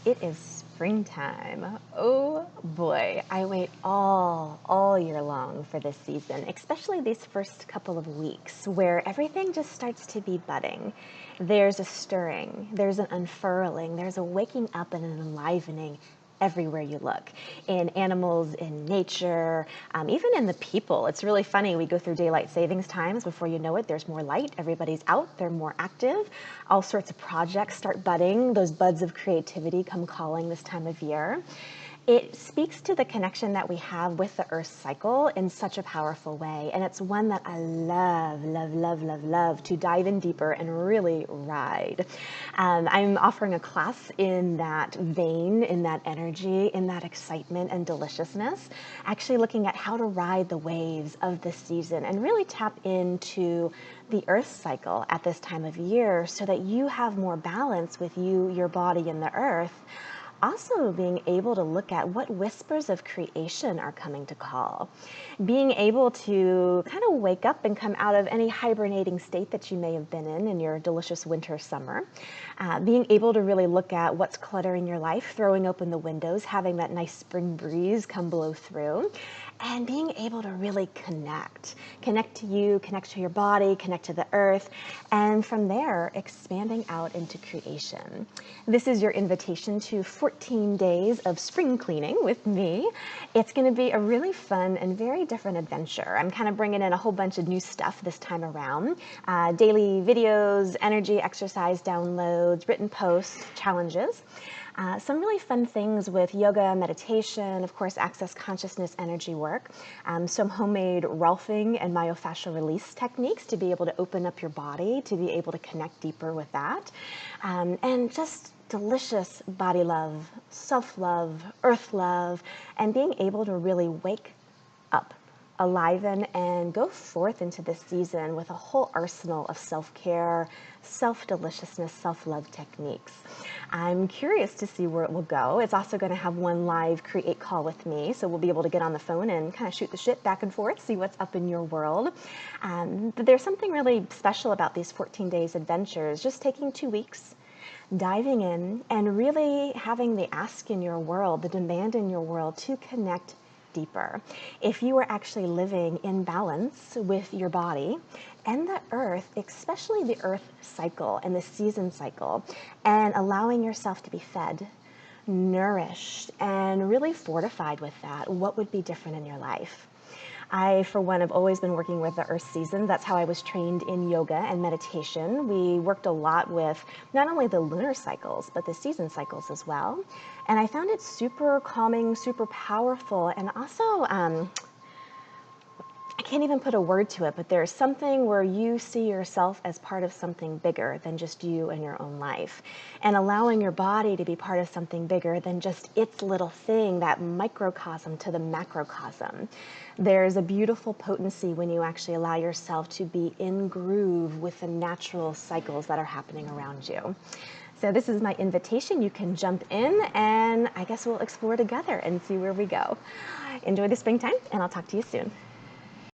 It is springtime. Oh boy, I wait all year long for this season, especially these first couple of weeks where everything just starts to be budding. There's a stirring, there's an unfurling, there's a waking up and an enlivening everywhere you look, in animals, in nature, even in the people. It's really funny. We go through daylight savings times. Before you know it, there's more light. Everybody's out. They're more active. All sorts of projects start budding. Those buds of creativity come calling this time of year. It speaks to the connection that we have with the earth cycle in such a powerful way. And it's one that I love to dive in deeper and really ride. I'm offering a class in that vein, in that energy, in that excitement and deliciousness, actually looking at how to ride the waves of this season and really tap into the earth cycle at this time of year so that you have more balance with you, your body, and the earth. Also being able to look at what whispers of creation are coming to call. Being able to kind of wake up and come out of any hibernating state that you may have been in your delicious winter, summer. Being able to really look at what's cluttering your life, throwing open the windows, having that nice spring breeze come blow through, and being able to really connect. Connect to you, connect to your body, connect to the earth, and from there, expanding out into creation. This is your invitation to 14 days of spring cleaning with me. It's going to be a really fun and very different adventure. I'm kind of bringing in a whole bunch of new stuff this time around. Daily videos, energy exercise downloads, written posts, challenges. Some really fun things with yoga, meditation, of course, access consciousness energy work, some homemade Rolfing and myofascial release techniques to be able to open up your body, to be able to connect deeper with that, and just delicious body love, self-love, earth love, and being able to really wake up, aliven, and go forth into this season with a whole arsenal of self-care, self-deliciousness, self-love techniques. I'm curious to see where it will go. It's also going to have one live create call with me, so we'll be able to get on the phone and kind of shoot the shit back and forth, see what's up in your world. But there's something really special about these 14 days adventures, just taking 2 weeks, diving in and really having the ask in your world, the demand in your world to connect deeper. If you are actually living in balance with your body and the earth, especially the earth cycle and the season cycle, and allowing yourself to be fed, nourished, and really fortified with that, what would be different in your life? I, for one, have always been working with the earth seasons. That's how I was trained in yoga and meditation. We worked a lot with not only the lunar cycles, but the season cycles as well. And I found it super calming, super powerful, and also, I can't even put a word to it, but there's something where you see yourself as part of something bigger than just you and your own life. And allowing your body to be part of something bigger than just its little thing, that microcosm to the macrocosm. There's a beautiful potency when you actually allow yourself to be in groove with the natural cycles that are happening around you. So this is my invitation. You can jump in and I guess we'll explore together and see where we go. Enjoy the springtime, and I'll talk to you soon.